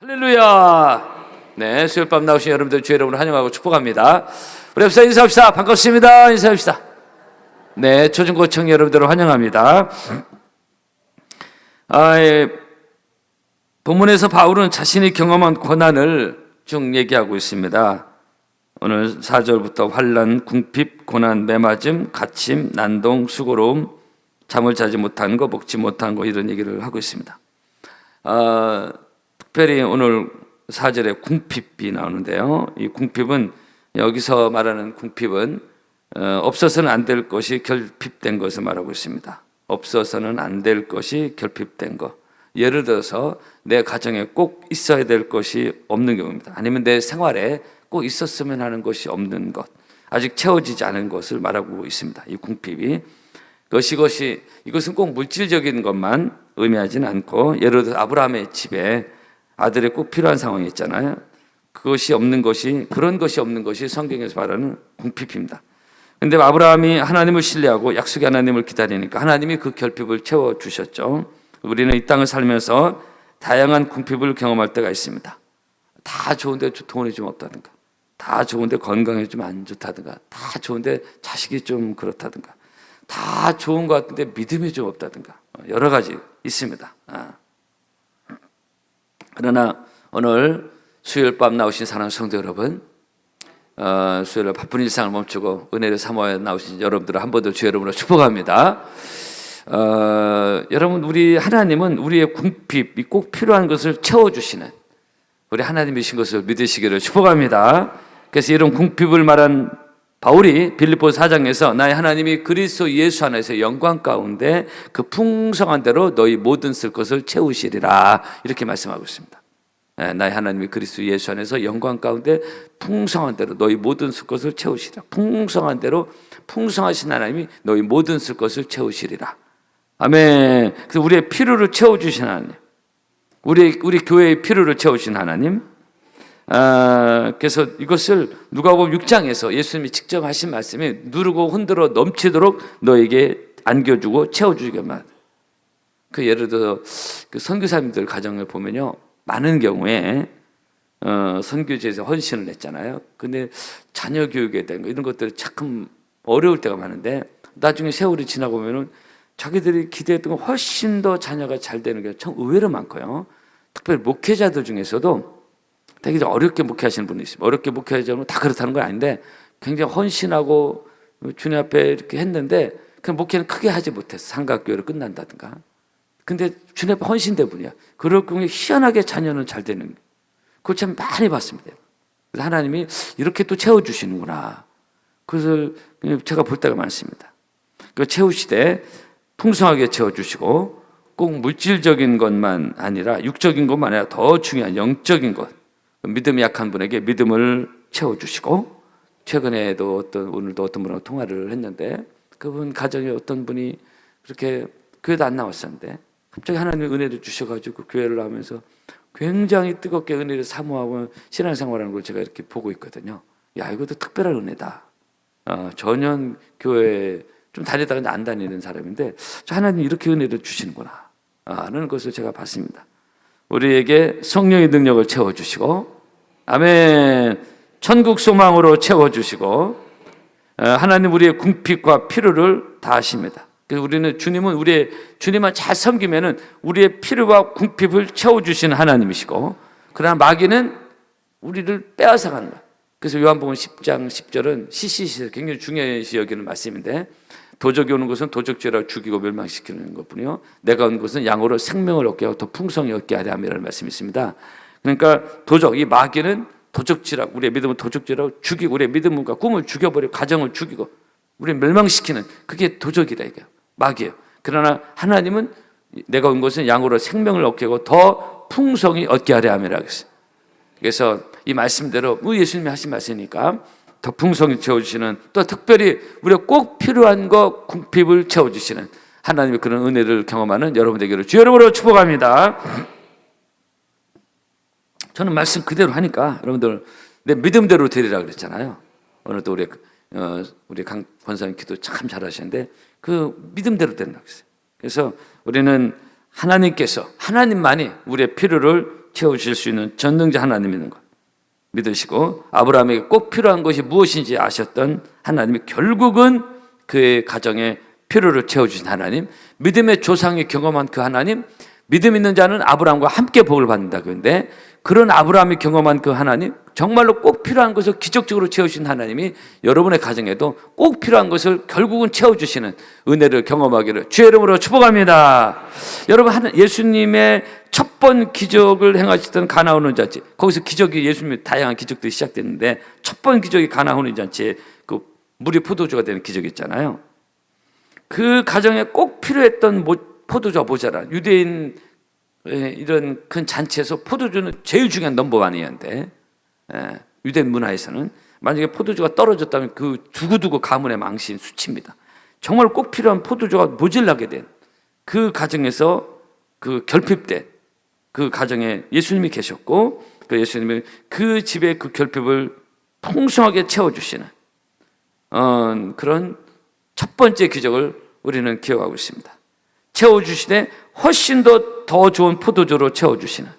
할렐루야. 네, 수요일 밤 나오신 여러분들 주의 이름으로 환영하고 축복합니다. 우리 앞서 인사합시다. 반갑습니다. 인사합시다. 네, 초중고청 여러분들을 환영합니다. 본문에서 바울은 자신이 경험한 고난을 쭉 얘기하고 있습니다. 오늘 4절부터 환난, 궁핍, 고난, 매맞음, 갇힘, 난동, 수고로움, 잠을 자지 못한 거, 먹지 못한 거, 이런 얘기를 하고 있습니다. 특별히 오늘 4절에 궁핍이 나오는데요. 이 궁핍은, 여기서 말하는 궁핍은 없어서는 안 될 것이 결핍된 것을 말하고 있습니다. 없어서는 안 될 것이 결핍된 것. 예를 들어서 내 가정에 꼭 있어야 될 것이 없는 경우입니다. 아니면 내 생활에 꼭 있었으면 하는 것이 없는 것, 아직 채워지지 않은 것을 말하고 있습니다. 이 궁핍이. 이것은 꼭 물질적인 것만 의미하지는 않고, 예를 들어 아브라함의 집에 아들이 꼭 필요한 상황이 있잖아요. 그런 것이 없는 것이 성경에서 말하는 궁핍입니다. 그런데 아브라함이 하나님을 신뢰하고 약속의 하나님을 기다리니까 하나님이 그 결핍을 채워주셨죠. 우리는 이 땅을 살면서 다양한 궁핍을 경험할 때가 있습니다. 다 좋은데 돈이 좀 없다든가, 다 좋은데 건강이 좀 안 좋다든가, 다 좋은데 자식이 좀 그렇다든가, 다 좋은 것 같은데 믿음이 좀 없다든가, 여러 가지 있습니다. 그러나 오늘 수요일 밤 나오신 사랑하는 성도 여러분, 수요일 바쁜 일상을 멈추고 은혜를 사모하여 나오신 여러분들을 한 번 더 주의 이름으로 축복합니다. 여러분, 우리 하나님은 우리의 궁핍이 꼭 필요한 것을 채워주시는 우리 하나님이신 것을 믿으시기를 축복합니다. 그래서 이런 궁핍을 말한 바울이 빌립보서 4장에서 나의 하나님이 그리스도 예수 안에서 영광 가운데 그 풍성한 대로 너희 모든 쓸 것을 채우시리라, 이렇게 말씀하고 있습니다. 나의 하나님이 그리스도 예수 안에서 영광 가운데 풍성한 대로 너희 모든 쓸 것을 채우시리라. 풍성한 대로, 풍성하신 하나님이 너희 모든 쓸 것을 채우시리라. 아멘. 그래서 우리의 필요를 채워주신 하나님, 우리 교회의 필요를 채우신 하나님. 그래서 이것을 누가복음 6장에서 예수님이 직접 하신 말씀이 누르고 흔들어 넘치도록 너에게 안겨주고 채워주기만. 그 예를 들어 그 선교사님들 가정을 보면요, 많은 경우에 선교지에서 헌신을 했잖아요. 근데 자녀 교육에 대한 거, 이런 것들이 참 어려울 때가 많은데, 나중에 세월이 지나고 보면은 자기들이 기대했던 것 훨씬 더 자녀가 잘 되는 게 참 의외로 많고요. 특별히 목회자들 중에서도 되게 어렵게 목회하시는 분이 있습니다. 어렵게 목회하자면 다 그렇다는 건 아닌데, 굉장히 헌신하고 주님 앞에 이렇게 했는데 그 목회는 크게 하지 못했어. 삼각교회로 끝난다든가. 근데 주님 앞에 헌신된 분이야. 그럴 경우에 희한하게 자녀는 잘 되는 거예요. 그걸 참 많이 봤습니다. 그래서 하나님이 이렇게 또 채워주시는구나. 그것을 제가 볼 때가 많습니다. 그 채우시되 풍성하게 채워주시고, 꼭 물질적인 것만 아니라 육적인 것만 아니라 더 중요한 영적인 것, 믿음이 약한 분에게 믿음을 채워주시고, 최근에도 오늘도 어떤 분하고 통화를 했는데, 그분 가정에 어떤 분이 그렇게 교회도 안 나왔었는데 갑자기 하나님의 은혜를 주셔가지고 교회를 하면서 굉장히 뜨겁게 은혜를 사모하고 신앙생활하는 걸 제가 이렇게 보고 있거든요. 야, 이것도 특별한 은혜다. 전혀 교회 좀 다니다가 안 다니는 사람인데 하나님이 이렇게 은혜를 주시는구나 하는 것을 제가 봤습니다. 우리에게 성령의 능력을 채워주시고, 아멘, 천국 소망으로 채워주시고, 하나님 우리의 궁핍과 필요를 다 아십니다. 그래서 우리는 주님만 잘 섬기면은 우리의 필요와 궁핍을 채워주시는 하나님이시고, 그러나 마귀는 우리를 빼앗아가는 거예요. 그래서 요한복음 10장 10절은 시시시 굉장히 중요시 여기는 말씀인데, 도적이 오는 것은 도적질하고 죽이고 멸망시키는 것뿐이요, 내가 온 것은 양으로 생명을 얻게 하고 더 풍성히 얻게 하려 함이라는 말씀이 있습니다. 그러니까 이 마귀는 도적질하고, 우리의 믿음을 도적질하고 죽이고, 우리의 믿음과 꿈을 죽여버리고 가정을 죽이고 우리를 멸망시키는, 그게 도적이다, 이게 마귀예요. 그러나 하나님은 내가 온 것은 양으로 생명을 얻게 하고 더 풍성히 얻게 하려 함이라 그랬어요. 그래서 이 말씀대로 예수님이 하신 말씀이니까 더 풍성히 채워주시는, 또 특별히 우리가 꼭 필요한 것 궁핍을 채워주시는 하나님의 그런 은혜를 경험하는 여러분 되기를 주의 이름으로 축복합니다. 저는 말씀 그대로 하니까 여러분들 내 믿음대로 드리라 그랬잖아요. 오늘 또 우리 강 권사님 기도 참 잘하시는데 그 믿음대로 된다고 했어요. 그래서 우리는 하나님만이 우리의 필요를 채워주실 수 있는 전능자 하나님 있는 것 믿으시고, 아브라함에게 꼭 필요한 것이 무엇인지 아셨던 하나님이 결국은 그의 가정에 필요를 채워주신 하나님, 믿음의 조상이 경험한 그 하나님, 믿음 있는 자는 아브라함과 함께 복을 받는다. 그런데 그런 아브라함이 경험한 그 하나님, 정말로 꼭 필요한 것을 기적적으로 채우신 하나님이 여러분의 가정에도 꼭 필요한 것을 결국은 채워주시는 은혜를 경험하기를 주의 이름으로 축복합니다. 여러분, 예수님의 첫 번 기적을 행하시던 가나 혼인 잔치, 거기서 기적이, 예수님의 다양한 기적들이 시작됐는데 첫 번 기적이 가나 혼인 잔치에 그 물이 포도주가 되는 기적이 있잖아요. 그 가정에 꼭 필요했던 포도주가 모자란, 유대인 이런 큰 잔치에서 포도주는 제일 중요한 넘버원이었는데, 유대인 문화에서는 만약에 포도주가 떨어졌다면 그 두고두고 가문의 망신, 수치입니다. 정말 꼭 필요한 포도주가 모질라게 된 그 가정에서 그 결핍된 그 가정에 예수님이 계셨고, 그 예수님이 그 집의 그 결핍을 풍성하게 채워주시는 그런 첫 번째 기적을 우리는 기억하고 있습니다. 채워주시되 훨씬 더 좋은 포도주로 채워주시는.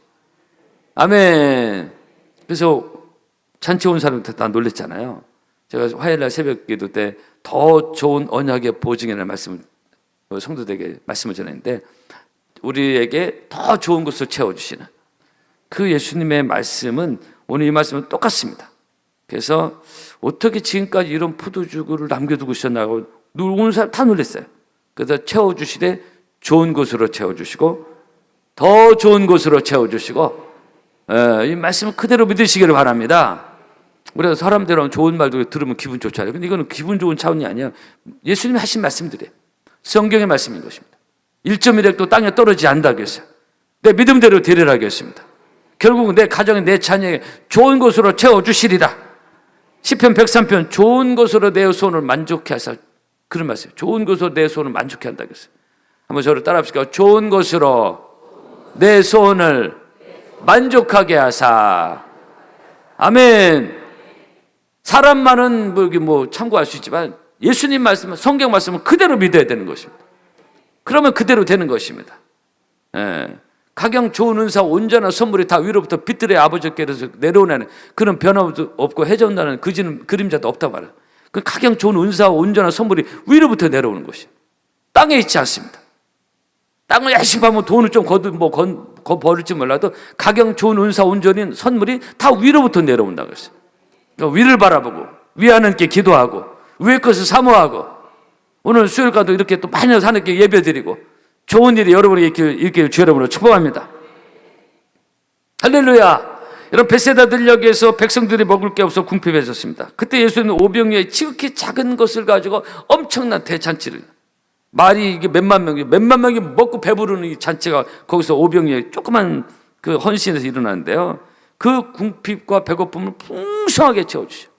아멘. 그래서 잔치 온 사람들 다 놀랬잖아요. 제가 화요일날 새벽 기도 때 더 좋은 언약의 보증이라는 말씀을 성도들에게 말씀을 전했는데, 우리에게 더 좋은 것을 채워주시는 그 예수님의 말씀은 오늘 이 말씀은 똑같습니다. 그래서 어떻게 지금까지 이런 포도주를 남겨두고 있었나고 온 사람 다 놀랐어요. 그래서 채워주시되 좋은 것으로 채워주시고 더 좋은 것으로 채워주시고, 이 말씀을 그대로 믿으시기를 바랍니다. 우리가 사람들은 좋은 말도 들으면 기분 좋잖아요. 근데 이거는 기분 좋은 차원이 아니야. 예수님이 하신 말씀들이에요. 성경의 말씀인 것입니다. 1.1획도 땅에 떨어지지 않는다고 했어요. 내 믿음대로 되리라고 했습니다. 결국은 내 가정에, 내 자녀에게 좋은 것으로 채워주시리라. 시편 103편, 좋은 것으로 내 소원을 만족해 하사, 그런 말씀이에요. 좋은 것으로 내 소원을 만족해 한다고 했어요. 한번 저를 따라 합시다. 좋은 것으로 내 소원을 만족하게 하사. 아멘. 사람만은 참고할 수 있지만 예수님 말씀은, 성경 말씀은 그대로 믿어야 되는 것입니다. 그러면 그대로 되는 것입니다. 각양 좋은 은사, 온전한 선물이 다 위로부터 빛들의 아버지께서 내려오는 그런 변화도 없고 해전다는 그림자도 없다고 말해요. 그 각양 좋은 은사와 온전한 선물이 위로부터 내려오는 것이에요. 땅에 있지 않습니다. 땅을 열심히 파면 돈을 좀 벌을지 몰라도 각양 좋은 은사, 온전한 선물이 다 위로부터 내려온다고 했어요. 그러니까 위를 바라보고 위 하나님께 기도하고 위의 것을 사모하고, 오늘 수요일까도 이렇게 또 많이 하나님께 예배드리고 좋은 일이 여러분에게 있기를 주 여러분으로 축복합니다. 할렐루야. 여러분, 베세다 들녘에서 백성들이 먹을 게 없어 궁핍해졌습니다. 그때 예수님은 오병이어의 지극히 작은 것을 가지고 엄청난 대잔치를, 말이 이게 몇만 명이 먹고 배부르는 이 잔치가 거기서 오병이어의 조그만 그 헌신에서 일어나는데요. 그 궁핍과 배고픔을 풍성하게 채워주셔.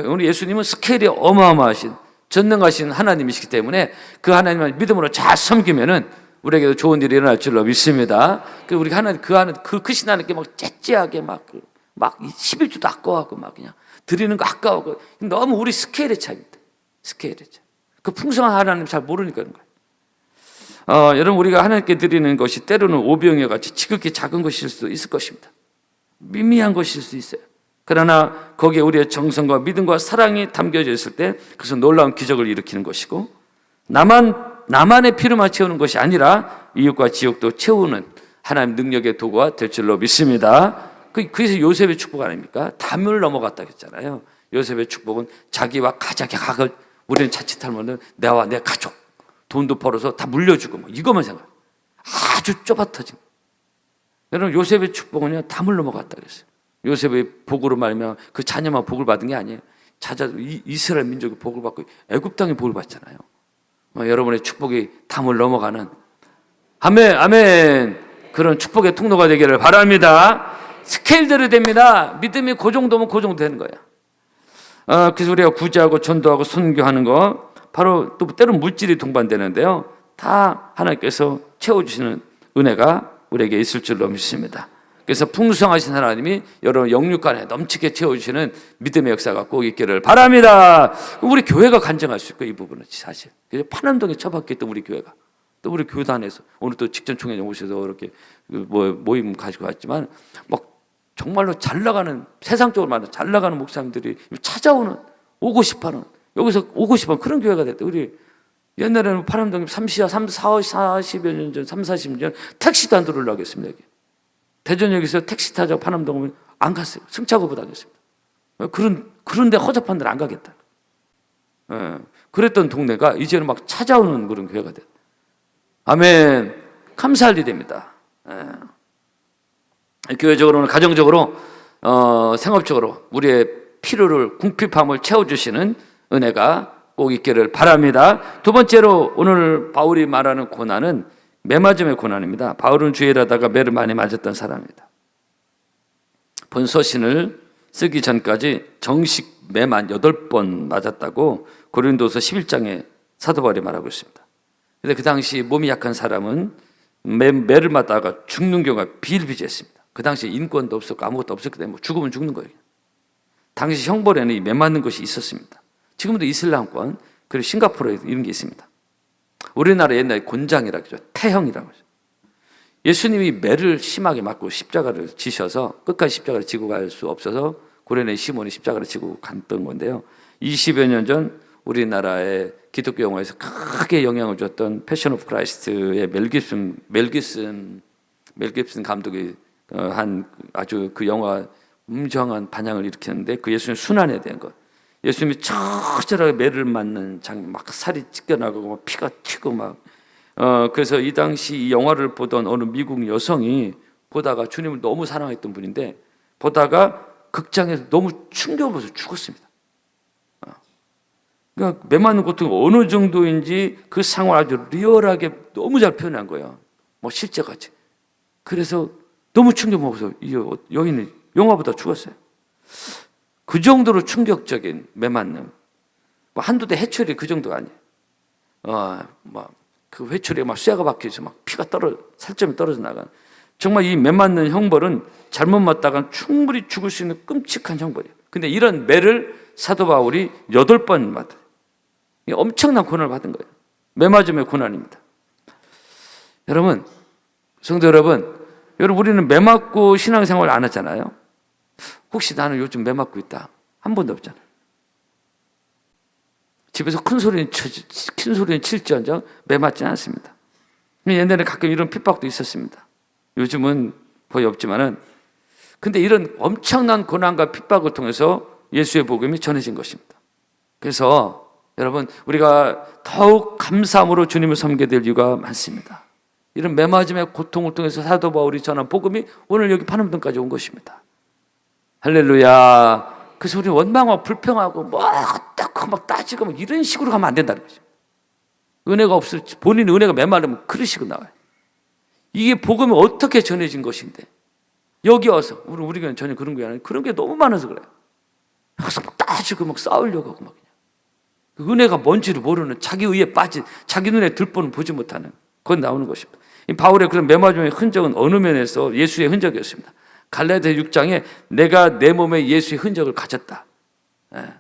우리 예수님은 스케일이 어마어마하신 전능하신 하나님이시기 때문에 그 하나님을 믿음으로 잘 섬기면은 우리에게도 좋은 일이 일어날 줄로 믿습니다. 우리 하나님, 그 크신 하나님께 막 째째하게 막 11주도 아까워하고 막 그냥 드리는 거 아까워하고, 너무 우리 스케일의 차이입니다. 스케일의 차이. 그 풍성한 하나님 잘 모르니까 그런 거예요. 여러분, 우리가 하나님께 드리는 것이 때로는 오병이어 같이 지극히 작은 것일 수도 있을 것입니다. 미미한 것일 수 있어요. 그러나 거기에 우리의 정성과 믿음과 사랑이 담겨져 있을 때 그것은 놀라운 기적을 일으키는 것이고, 나만의 필요만 채우는 것이 아니라 이웃과 지역도 채우는 하나님 능력의 도구가 될 줄로 믿습니다. 그래서 요셉의 축복 아닙니까? 담을 넘어갔다 했잖아요. 요셉의 축복은 자기와 가족의 각을, 우리는 자칫하면 내와 내 가족, 돈도 벌어서 다 물려주고 이것만 생각. 아주 좁아터진. 여러분, 요셉의 축복은요, 담을 넘어갔다 그랬어요. 요셉의 복으로 말하면 그 자녀만 복을 받은 게 아니에요. 이스라엘 민족이 복을 받고 애굽 땅이 복을 받잖아요. 여러분의 축복이 담을 넘어가는, 아멘, 그런 축복의 통로가 되기를 바랍니다. 스케일대로 됩니다. 믿음이 그 정도면 그 정도 되는 거야. 그래서 우리가 구제하고 전도하고 선교하는 거, 바로 또 때로는 물질이 동반되는데요, 다 하나님께서 채워주시는 은혜가 우리에게 있을 줄로 믿습니다. 그래서 풍성하신 하나님이 여러분 영육간에 넘치게 채워주시는 믿음의 역사가 꼭 있기를 바랍니다. 우리 교회가 간증할 수 있고, 이 부분은 사실. 그래서 파남동에 처박혔던 우리 교회가 또 우리 교단에서 오늘 또 직전 총회에 오셔서 이렇게 모임 가지고 왔지만 막 정말로 잘 나가는, 세상적으로 말하면 잘 나가는 목사님들이 찾아오는, 오고 싶어하는, 여기서 오고 싶어하는 그런 교회가 됐다. 우리 옛날에는 파남동에 40여 년 전, 40년 전 택시도 안 들어오려고 했습니다. 여기. 대전역에서 택시 타자고 파남동 오면 안 갔어요. 승차고 못 하겠습니다. 그런데 허접한 데는 안 가겠다. 예, 그랬던 동네가 이제는 막 찾아오는 그런 교회가 됐다. 아멘. 감사할 일입니다. 예. 교회적으로는, 가정적으로, 생업적으로 우리의 필요를, 궁핍함을 채워주시는 은혜가 꼭 있기를 바랍니다. 두 번째로 오늘 바울이 말하는 고난은 매맞음의 고난입니다. 바울은 주일하다가 매를 많이 맞았던 사람입니다. 본 서신을 쓰기 전까지 정식 매만 8번 맞았다고 고린도서 11장에 사도 바울이 말하고 있습니다. 그런데 그 당시 몸이 약한 사람은 매를 맞다가 죽는 경우가 비일비재했습니다. 그 당시 인권도 없었고 아무것도 없었기 때문에 죽으면 죽는 거예요. 당시 형벌에는 이 매 맞는 것이 있었습니다. 지금도 이슬람권, 그리고 싱가포르에 이런 게 있습니다. 우리나라 옛날에 곤장이라고 하죠. 태형이라고 하죠. 예수님이 매를 심하게 맞고 십자가를 지셔서 끝까지 십자가를 지고 갈 수 없어서 고레네 시몬이 십자가를 지고 갔던 건데요. 20여 년 전 우리나라의 기독교 영화에서 크게 영향을 줬던 패션 오브 크라이스트의 멜 깁슨 감독이 한 아주 그 영화 엄청난 반향을 일으켰는데, 그 예수님 순환에 대한 것. 예수님이 처절하게 매를 맞는 장면, 막 살이 찢겨나가고 막 피가 튀고 막. 그래서 이 당시 이 영화를 보던 어느 미국 여성이 보다가, 주님을 너무 사랑했던 분인데 보다가 극장에서 너무 충격을 받아서 죽었습니다. 그러니까 매 맞는 고통이 어느 정도인지 그 상황을 아주 리얼하게 너무 잘 표현한 거예요. 뭐 실제같이. 그래서 너무 충격 먹어서 이 여인이 영화보다 죽었어요. 그 정도로 충격적인 매 맞는. 뭐 한두 대 해초리 그 정도가 아니에요. 그 회초리에 막 쇠가 박혀서 막 피가 살점이 떨어져 나간. 정말 이 매 맞는 형벌은 잘못 맞다가 충분히 죽을 수 있는 끔찍한 형벌이에요. 근데 이런 매를 사도 바울이 8번 맞아요. 엄청난 고난을 받은 거예요. 매 맞음의 고난입니다. 여러분, 성도 여러분, 우리는 매 맞고 신앙생활 안 하잖아요. 혹시 나는 요즘 매 맞고 있다? 한 번도 없잖아요. 집에서 큰 소리는 칠지언정 매 맞지는 않습니다. 옛날에 가끔 이런 핍박도 있었습니다. 요즘은 거의 없지만은, 근데 이런 엄청난 고난과 핍박을 통해서 예수의 복음이 전해진 것입니다. 그래서 여러분, 우리가 더욱 감사함으로 주님을 섬기게 될 이유가 많습니다. 이런 매맞음의 고통을 통해서 사도 바울이 전한 복음이 오늘 여기 파남동까지 온 것입니다. 할렐루야. 그래서 우리 원망하고 불평하고 막 따지고 막 이런 식으로 가면 안 된다는 거죠. 은혜가 없을, 본인 은혜가 메마르면 그런 식으로 나와요. 이게 복음이 어떻게 전해진 것인데 여기 와서 우리 교회는 전혀 그런 게 아니에요. 그런 게 너무 많아서 그래요. 그래서 막 따지고 막 싸우려고 하고 막 그냥. 은혜가 뭔지를 모르는, 자기 의에 빠진, 자기 눈에 들보는 보지 못하는, 그건 나오는 것입니다. 이 바울의 그런 매맞음의 흔적은 어느 면에서 예수의 흔적이었습니다. 갈라디아 6장에 내가 내 몸에 예수의 흔적을 가졌다.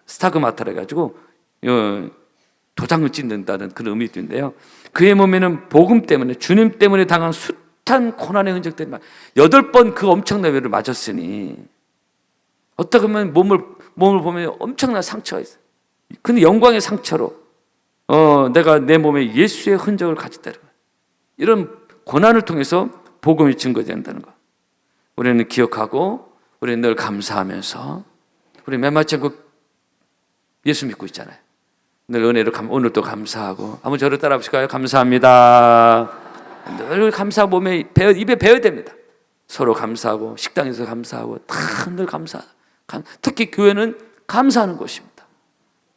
스타그마타라 해가지고 도장을 찍는다는 그런 의미도 있는데요. 그의 몸에는 복음 때문에, 주님 때문에 당한 숱한 고난의 흔적들이 8번 그 엄청난 매를 맞았으니 어떻게 보면 몸을 보면 엄청난 상처가 있어요. 근데 영광의 상처로 내가 내 몸에 예수의 흔적을 가졌다는 거예요. 이런 고난을 통해서 복음이 증거된다는 거. 우리는 기억하고 우리는 늘 감사하면서, 우리 매맞지 않고 예수 믿고 있잖아요. 늘 은혜로 오늘도 감사하고. 한번 저를 따라 보실까요? 감사합니다. 늘 감사 몸에 입에 배어야 됩니다. 서로 감사하고, 식당에서 감사하고, 다 늘 감사하다. 특히 교회는 감사하는 곳입니다.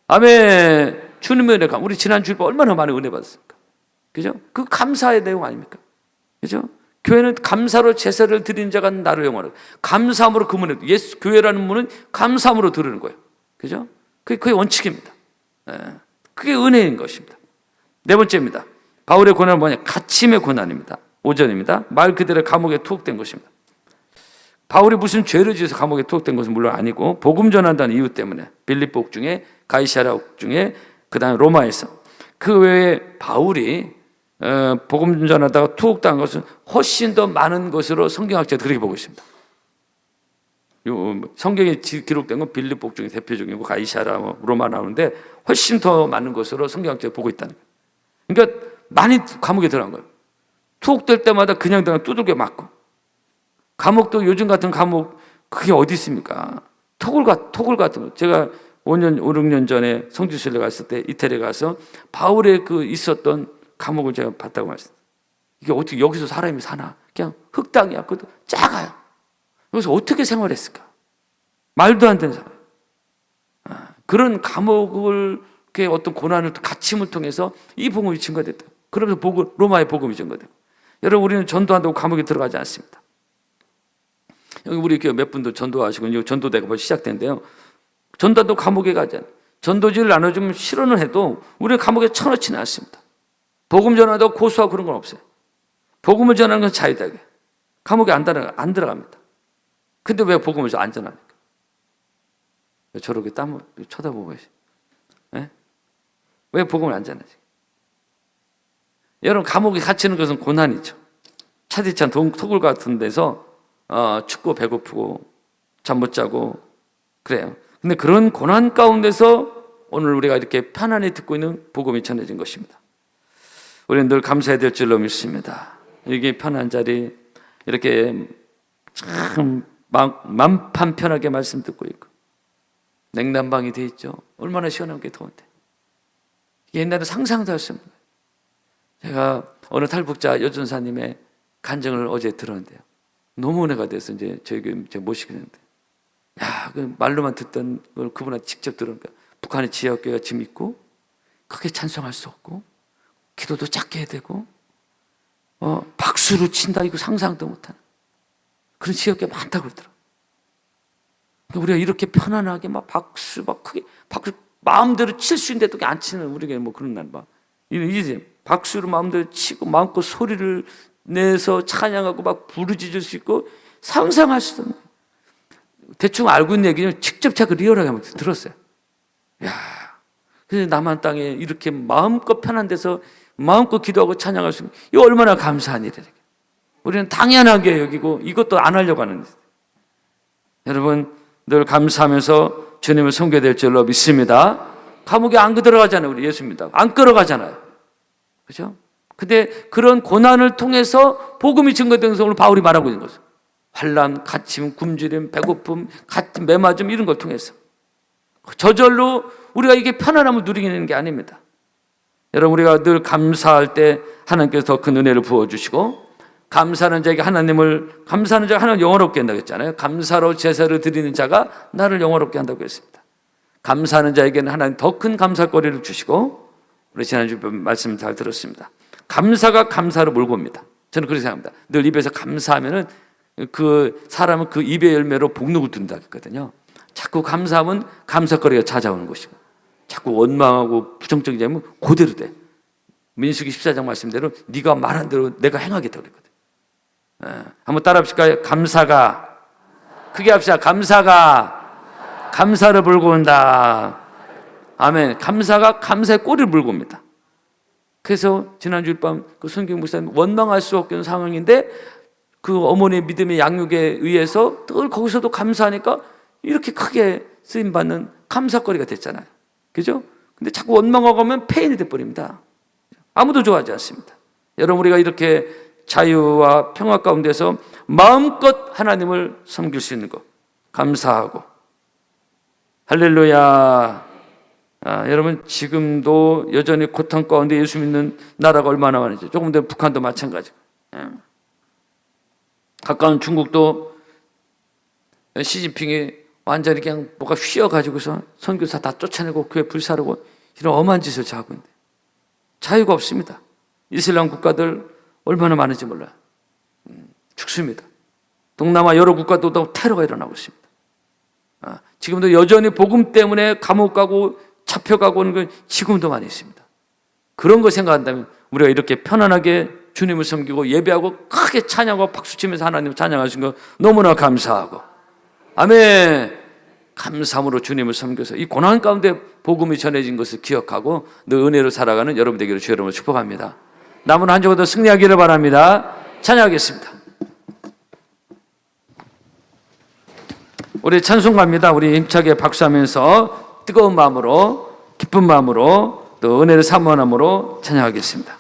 아멘. 주님의 은혜, 우리 지난 주일 얼마나 많은 은혜 받았습니까? 그죠? 그 감사의 내용 아닙니까? 그죠? 교회는 감사로 제사를 드린 자가 나를 영원하고, 감사함으로 그 문에, 예수 교회라는 문은 감사함으로 들으는 거예요. 그죠? 그게 원칙입니다. 그게 은혜인 것입니다. 네 번째입니다. 바울의 고난은 뭐냐? 갇힘의 고난입니다. 5절입니다. 말 그대로 감옥에 투옥된 것입니다. 바울이 무슨 죄를 지어서 감옥에 투옥된 것은 물론 아니고, 복음 전한다는 이유 때문에 빌립보 옥중에, 가이사랴 옥중에, 그 다음에 로마에서, 그 외에 바울이 복음 전하다가 투옥당한 것은 훨씬 더 많은 것으로 성경학자들이 그렇게 보고 있습니다. 성경에 기록된 건 빌립 복중이 대표적이고 가이사라, 로마 나오는데 훨씬 더 많은 것으로 성경학자들이 보고 있다는 거예요. 그러니까 많이 감옥에 들어간 거예요. 투옥될 때마다 그냥 두들겨 맞고, 감옥도 요즘 같은 감옥 그게 어디 있습니까? 토굴 같은 거. 제가 5년, 5, 6년 전에 성지순례 갔을 때 이태리에 가서 바울의 그 있었던 감옥을 제가 봤다고 말했어요. 이게 어떻게 여기서 사람이 사나? 그냥 흙땅이야. 그것도 작아요. 여기서 어떻게 생활했을까? 말도 안 되는 사람. 그런 감옥을, 어떤 고난을, 갇힘을 통해서 이 복음이 증거됐다. 그러면서 로마의 복음이 증거되고. 여러분, 우리는 전도한다고 감옥에 들어가지 않습니다. 여기 우리 교회 몇 분도 전도하시고, 전도대가 벌써 시작된대요. 전도도 감옥에 가지 않아요. 전도지를 나눠주면 실언을 해도 우리는 감옥에 쳐넣지는 않습니다. 복음 전하다고 고소하고 그런 건 없어요. 복음을 전하는 건 자유하게. 감옥에 안 들어갑니다. 근데 왜 복음을 안 전합니까? 저렇게 땀을 쳐다보고 계시. 왜 복음을 안 전하지? 여러분, 감옥에 갇히는 것은 고난이죠. 차디찬 토굴 같은 데서 춥고 배고프고 잠 못 자고 그래요. 근데 그런 고난 가운데서 오늘 우리가 이렇게 편안히 듣고 있는 복음이 전해진 것입니다. 우리는 늘 감사해야 될 줄로 믿습니다. 이게 편한 자리, 이렇게 참 만판 편하게 말씀 듣고 있고, 냉난방이 돼 있죠. 얼마나 시원한 게 더운데. 옛날에 상상도 할 수 없는 거예요. 제가 어느 탈북자 여전사님의 간증을 어제 들었는데요. 너무 은혜가 돼서 이제 저희 교회 모시게 됐는데, 그 말로만 듣던 걸 그분한테 직접 들으니까 북한의 지역교회가 지금 있고, 크게 찬송할 수 없고, 기도도 작게 해야 되고, 박수로 친다, 이거 상상도 못하는 그런 지역교회 많다고 그러더라고요. 그러니까 우리가 이렇게 편안하게 박수 크게 박수 마음대로 칠 수 있는데도 안 치는 우리가 그런 날 봐. 이제 박수로 마음대로 치고 마음껏 소리를 내서 찬양하고 막 부르짖을 수 있고, 상상할 수도 없는, 대충 알고 있는 얘기는 직접 제가 리얼하게 한번 들었어요. 그래서 남한 땅에 이렇게 마음껏 편한 데서 마음껏 기도하고 찬양할 수 있는, 이거 얼마나 감사한 일이에요. 우리는 당연하게 여기고 이것도 안 하려고 하는 거예요. 여러분, 늘 감사하면서 주님을 섬겨야 될 줄로 믿습니다. 감옥에 안 들어가잖아요. 우리 예수 믿다고 안 끌어가잖아요. 그렇죠? 근데 그런 고난을 통해서 복음이 증거된 것을 오늘 바울이 말하고 있는 거죠. 환난, 갇힘, 굶주림, 배고픔, 같은 매맞음, 이런 걸 통해서 저절로 우리가 이게 편안함을 누리는 게 아닙니다. 여러분, 우리가 늘 감사할 때 하나님께서 더 큰 은혜를 부어주시고, 감사하는 자에게 감사하는 자가 하나님을 영화롭게 한다고 했잖아요. 감사로 제사를 드리는 자가 나를 영화롭게 한다고 했습니다. 감사하는 자에게는 하나님 더 큰 감사거리를 주시고, 우리 지난주 말씀 잘 들었습니다. 감사가 감사로 몰고 옵니다. 저는 그렇게 생각합니다. 늘 입에서 감사하면은 그 사람은 그 입의 열매로 복록을 둔다 했거든요. 자꾸 감사하면 감사거리가 찾아오는 것이고, 자꾸 원망하고 부정적이지 않으면 그대로 돼. 민수기 14장 말씀대로 네가 말한 대로 내가 행하겠다고 그랬거든. 한번 따라 합시다. 감사가, 크게 합시다. 감사가 감사를 몰고 온다. 아멘. 감사가 감사의 꼬리를 물고 옵니다. 그래서 지난주 밤 그 손경 목사님, 원망할 수 없는 상황인데 그 어머니의 믿음의 양육에 의해서 늘 거기서도 감사하니까 이렇게 크게 쓰임받는 감사거리가 됐잖아요. 그죠? 근데 자꾸 원망하고 하면 폐인이 돼버립니다. 아무도 좋아하지 않습니다. 여러분, 우리가 이렇게 자유와 평화 가운데서 마음껏 하나님을 섬길 수 있는 것, 감사하고, 할렐루야. 여러분, 지금도 여전히 고통 가운데 예수 믿는 나라가 얼마나 많은지, 조금 전 북한도 마찬가지고, 가까운 중국도 시진핑이 완전히 그냥 뭐가 휘어가지고서 선교사 다 쫓아내고 교회 불사르고 이런 엄한 짓을 하고 있는데 자유가 없습니다. 이슬람 국가들 얼마나 많은지 몰라요. 죽습니다. 동남아 여러 국가도 테러가 일어나고 있습니다. 지금도 여전히 복음 때문에 감옥 가고 잡혀가고 오는 건 지금도 많이 있습니다. 그런 거 생각한다면 우리가 이렇게 편안하게 주님을 섬기고 예배하고 크게 찬양하고 박수치면서 하나님을 찬양하신 거 너무나 감사하고, 아멘. 감사함으로 주님을 섬겨서 이 고난 가운데 복음이 전해진 것을 기억하고 늘 은혜로 살아가는 여러분 되기를 주의 이름으로 축복합니다. 남은 한 주간도 승리하기를 바랍니다. 찬양하겠습니다. 우리 찬송가입니다. 우리 힘차게 박수하면서 뜨거운 마음으로, 기쁜 마음으로, 또 은혜를 사모함으로 찬양하겠습니다.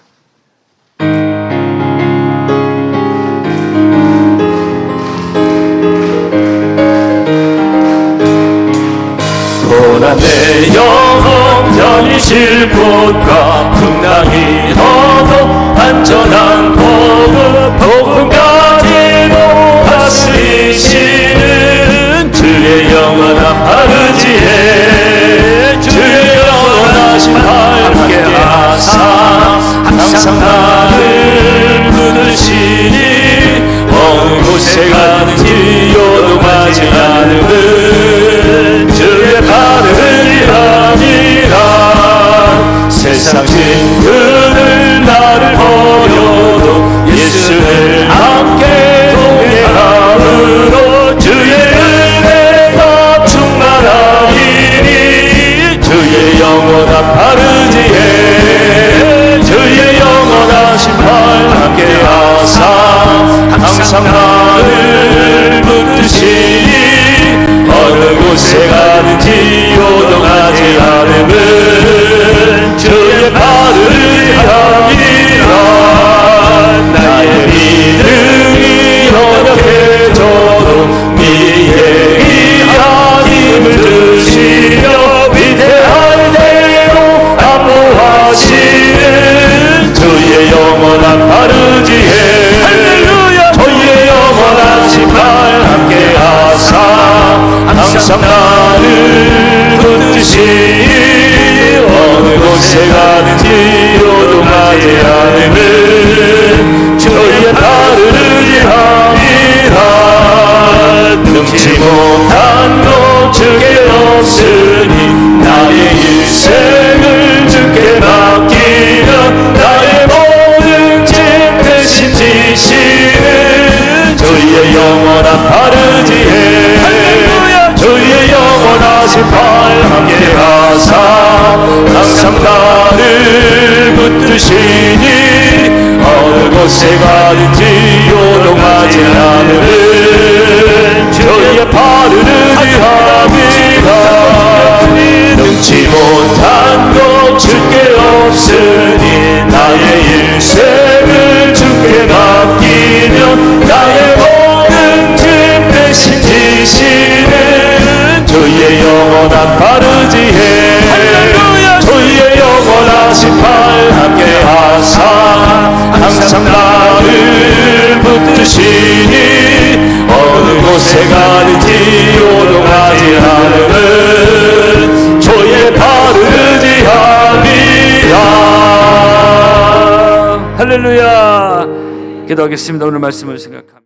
고난 내 영혼 편히쉴 곳과 풍랑이 너도 안전한 복음 가지고 다스리시는 주의 영원한 바르지에 주의 영원하신 발 함께 하사 항상 나를 붙드시니 어느 곳에 가는지 요동하지 않음은 주의 발을 함이라. 세상 친구들 나를 버려도 예수를 함께 동행함으로 주의 은혜가 충만하리니 주의 영원한 바르지에 주의 영원하신 발 함께 하사 항상 나를 붙드시니 어느 곳에 가든지 요동하지 않음은 주의 발을 함이라. 나의 믿음이 연약해져도 미행이한 힘을 드시며 위대한 대로 안보하시는 주의 영원한 바르지에 주의 영원하신 발 함께 하사 항상 나를 붙드시니 어느 곳에 가든지 요동하지 않음은 주의 발을 함이라. 능치 못한 것 주께 없으니 나의 일생을 주께 맡기며 나의 모든 죄 대신 지시는 주의 영원한 바르지에 주의 영원하신 발 함께 하사 항상 나를 붙드시니 어느 곳에 가든지 요동하지 않음은 주의 발을 함이라. 능치 못한 것 주께 없으니 나의 일생을 주께 맡기며 나의 모든 짐 대신 지시는 주의 영원한 바르지에 주의 영원하신 발 함께 하사 항상 나를 붙드시니 어느 곳에 가든지 요동하지 않음은 주의 바르지 함이라. 할렐루야. 기도하겠습니다. 오늘 말씀을 생각합니다.